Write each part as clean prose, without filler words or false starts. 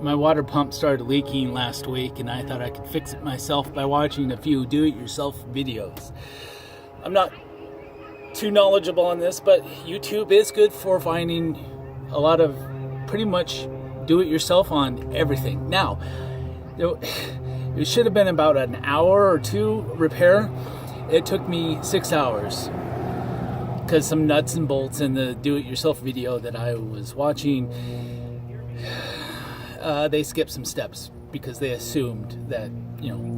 My water pump started leaking last week, and I thought I could fix it myself by watching a few do-it-yourself videos. I'm not too knowledgeable on this, but YouTube is good for finding a lot of pretty much do-it-yourself on everything. Now, it should have been about an hour or two repair. It took me 6 hours because some nuts and bolts in the do-it-yourself video that I was watching, they skipped some steps because they assumed that,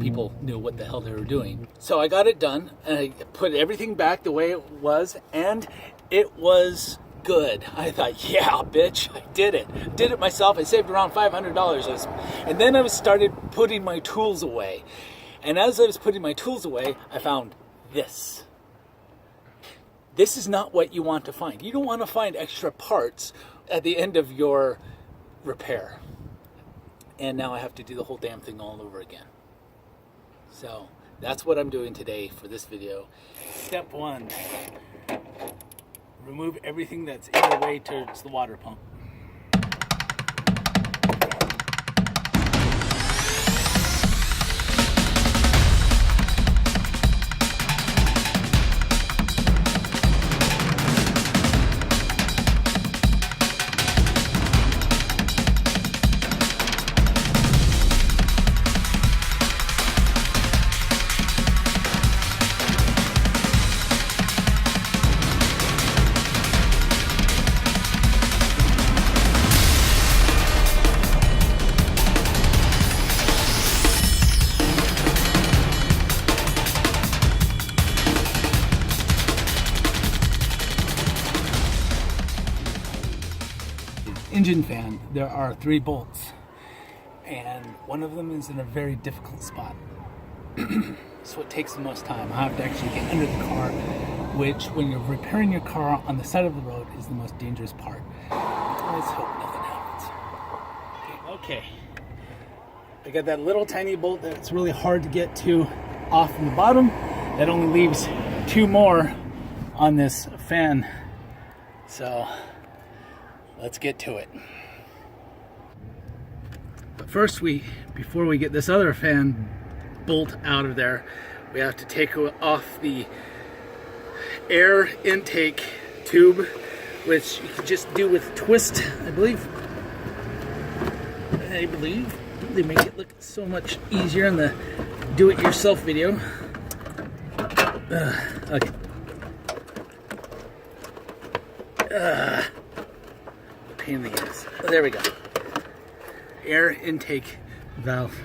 people knew what the hell they were doing. So I got it done, and I put everything back the way it was, and it was good. I thought, yeah, bitch, I did it. Did it myself. I saved around $500. And then I started putting my tools away. And as I was putting my tools away, I found this. This is not what you want to find. You don't want to find extra parts at the end of your repair. And now I have to do the whole damn thing all over again. So that's what I'm doing today for this video. Step 1, remove everything that's in the way towards the water pump. Engine fan, there are 3 bolts, and one of them is in a very difficult spot. So it takes the most time. I have to actually get under the car, which when you're repairing your car on the side of the road is the most dangerous part. Let's hope nothing happens. Okay. I got that little tiny bolt that's really hard to get to off from the bottom. That only leaves 2 more on this fan. So let's get to it. But first, before we get this other fan bolt out of there, we have to take off the air intake tube, which you can just do with a twist, I believe. They make it look so much easier in the do-it-yourself video. Okay. Pain in the ass. Oh, there we go. Air intake valve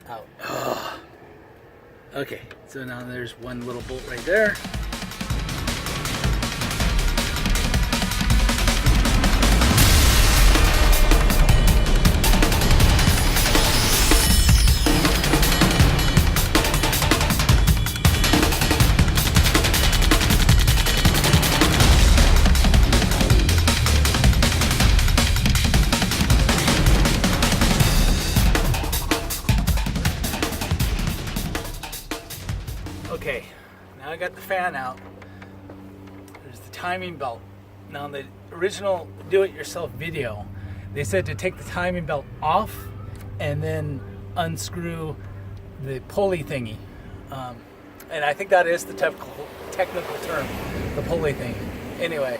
out. Oh. Okay, so now there's one little bolt right there. Okay, now I got the fan out. There's the timing belt. Now in the original do-it-yourself video, they said to take the timing belt off and then unscrew the pulley thingy. And I think that is the technical term, the pulley thingy. Anyway,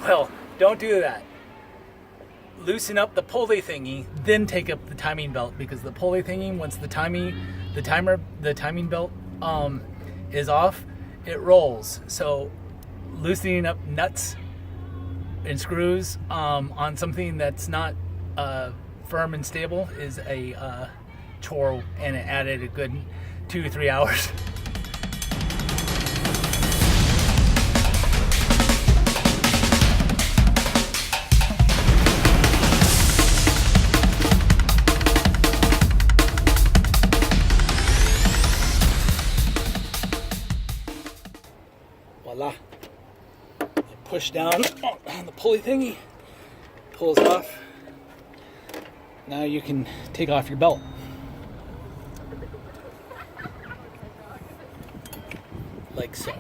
well, don't do that. Loosen up the pulley thingy, then take up the timing belt, because the pulley thingy, once the timing belt is off, it rolls. So loosening up nuts and screws on something that's not firm and stable is a chore, and it added a good 2 to 3 hours. Voila. Push down on the pulley thingy, pulls off. Now you can take off your belt. Like so.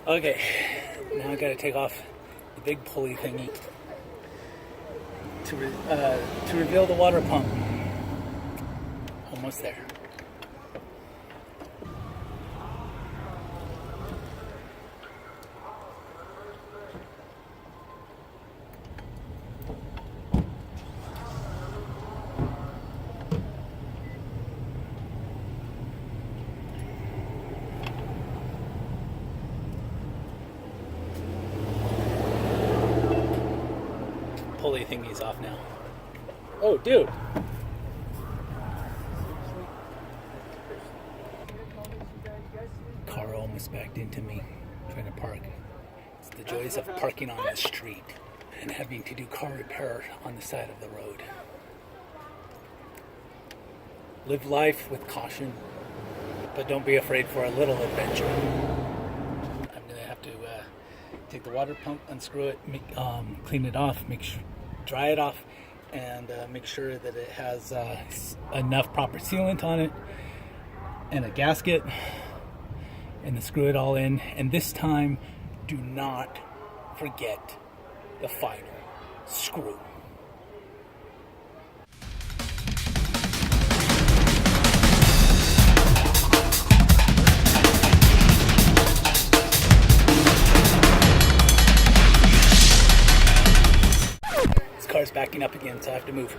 Okay, now I gotta take off the big pulley thingy. to reveal the water pump. Almost there. Pulley thingy's off now. Oh, dude. Car almost backed into me trying to park. It's the joys of parking on the street and having to do car repair on the side of the road. Live life with caution, but don't be afraid for a little adventure. I'm gonna have to take the water pump, unscrew it, clean it off, dry it off, and make sure that it has enough proper sealant on it and a gasket, and then screw it all in. And this time, do not forget the final screw. Car's backing up again, so I have to move.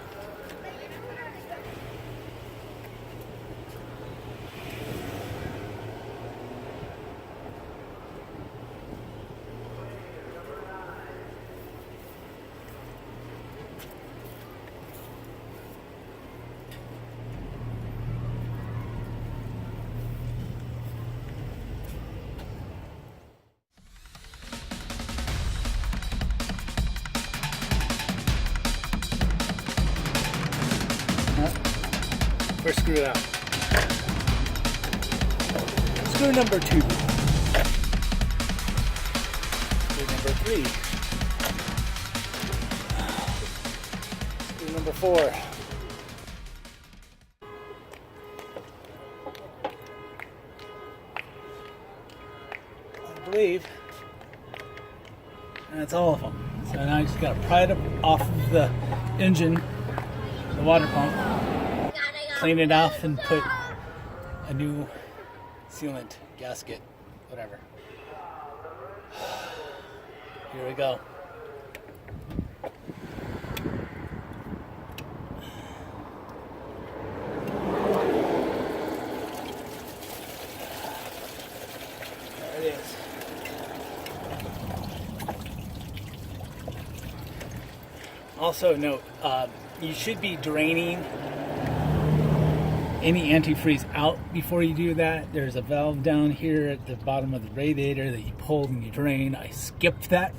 First screw out. Screw number 2. Screw number 3. Screw number 4. I believe that's all of them. So now I just gotta pry it off of the engine, the water pump, clean it off, and put a new sealant, gasket, whatever. Here we go. There it is. Also note, you should be draining any antifreeze out before you do that. There's a valve down here at the bottom of the radiator that you pull and you drain. I skipped that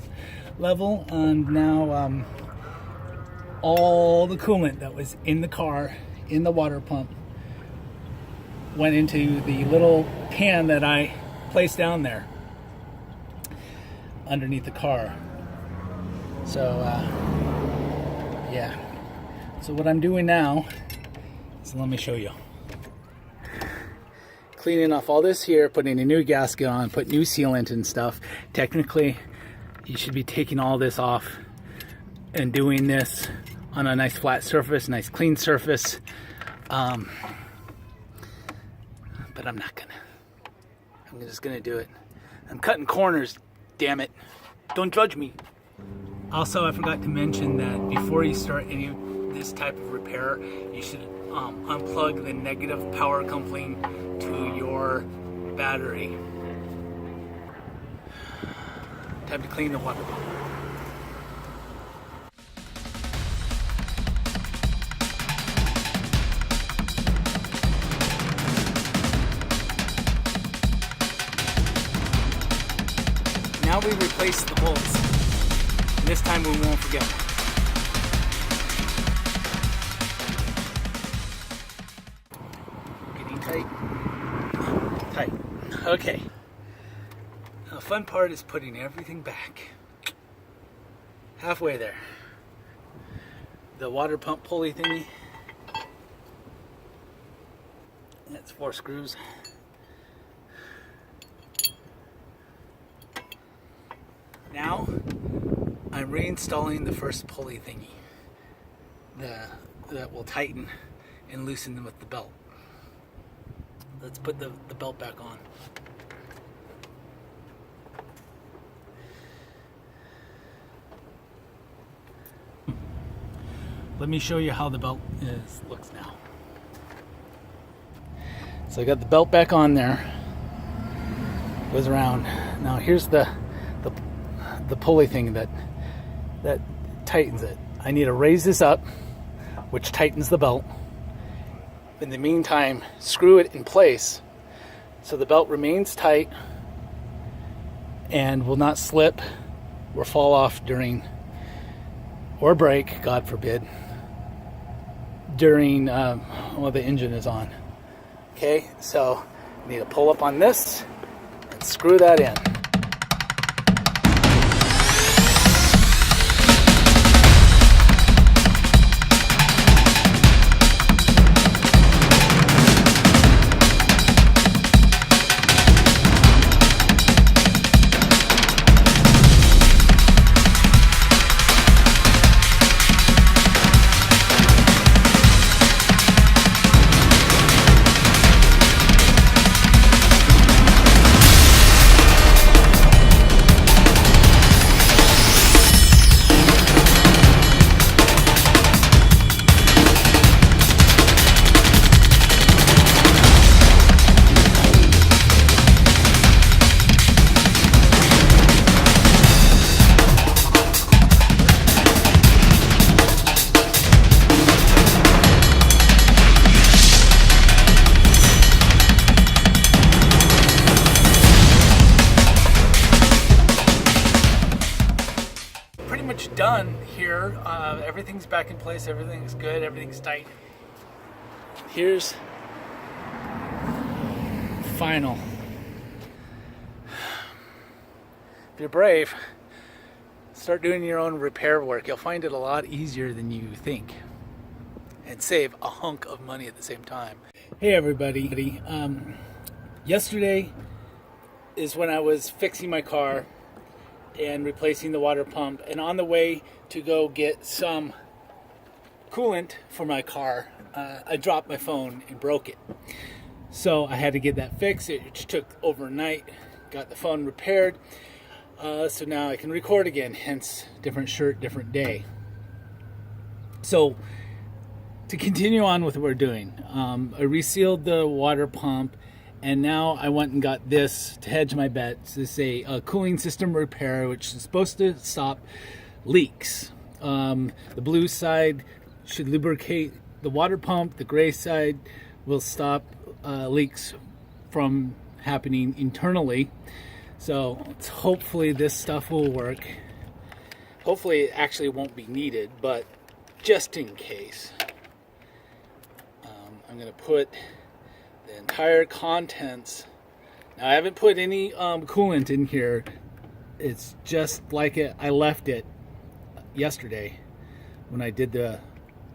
level, and now all the coolant that was in the car, in the water pump, went into the little pan that I placed down there underneath the car. So yeah, so what I'm doing now is, let me show you. Cleaning off all this here, putting a new gasket on, put new sealant and stuff. Technically, you should be taking all this off and doing this on a nice flat surface, nice clean surface. But I'm not gonna. I'm just gonna do it. I'm cutting corners, damn it. Don't judge me. Also, I forgot to mention that before you start any of this type of repair, you should unplug the negative power coupling to your battery. Time to clean the water pump. Now we replace the bolts. And this time we won't forget. Tight. Okay. Now, the fun part is putting everything back. Halfway there. The water pump pulley thingy. That's 4 screws. Now I'm reinstalling the first pulley thingy. that will tighten and loosen them with the belt. Let's put the belt back on. Let me show you how the belt looks now. So I got the belt back on there. Goes around. Now here's the pulley thing that tightens it. I need to raise this up, which tightens the belt. In the meantime, screw it in place so the belt remains tight and will not slip or fall off during, or break, God forbid, during while the engine is on. Okay, so I need to pull up on this and screw that in. Done here. Everything's back in place, everything's good, everything's tight. Here's final. If you're brave, start doing your own repair work. You'll find it a lot easier than you think and save a hunk of money at the same time. Hey everybody, yesterday is when I was fixing my car and replacing the water pump, and on the way to go get some coolant for my car, I dropped my phone and broke it. So I had to get that fixed. It took overnight, got the phone repaired, so now I can record again, hence different shirt, different day. So to continue on with what we're doing, I resealed the water pump, and now I went and got this to hedge my bets. This is a cooling system repair, which is supposed to stop leaks. The blue side should lubricate the water pump. The gray side will stop leaks from happening internally. So hopefully this stuff will work. Hopefully it actually won't be needed, but just in case, I'm going to put the entire contents. Now I haven't put any coolant in here. It's just like I left it yesterday when I did the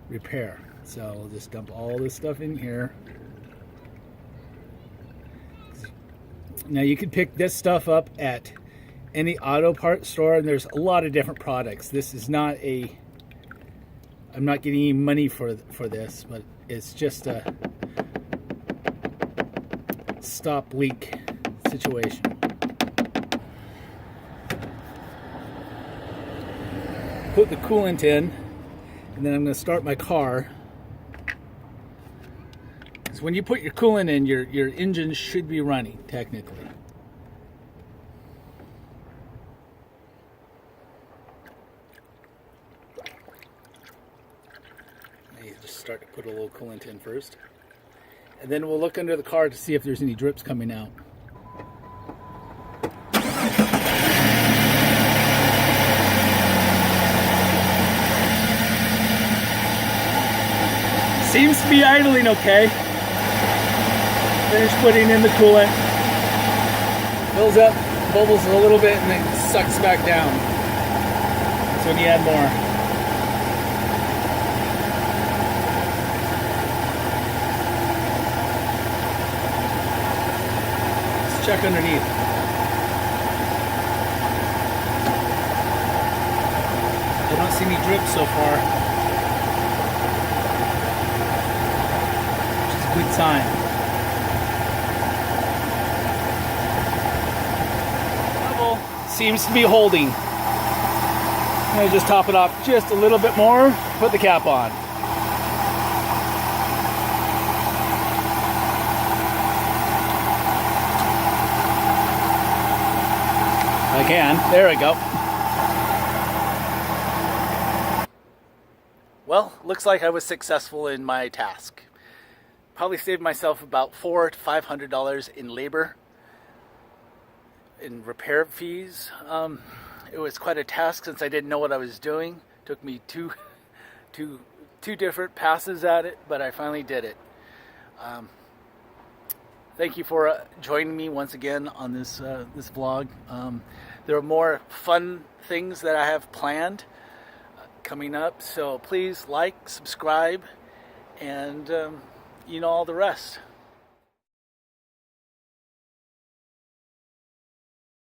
repair. So I'll just dump all this stuff in here. Now you can pick this stuff up at any auto parts store, and there's a lot of different products. This is not I'm not getting any money for this, but it's just a stop leak situation. Put the coolant in, and then I'm going to start my car. So when you put your coolant in, your engine should be running technically. You just start to put a little coolant in first. And then we'll look under the car to see if there's any drips coming out. Seems to be idling okay. Finish putting in the coolant. Fills up, bubbles a little bit, and then sucks back down. That's when you add more. Check underneath. I don't see any drips so far. Good sign. Level seems to be holding. I'm going to just top it off just a little bit more, put the cap on. I can. There we go. Well, looks like I was successful in my task. Probably saved myself about $400 to $500 in labor, in repair fees. It was quite a task since I didn't know what I was doing. It took me two different passes at it, but I finally did it. Thank you for joining me once again on this vlog. There are more fun things that I have planned coming up, so please like, subscribe, and you know all the rest.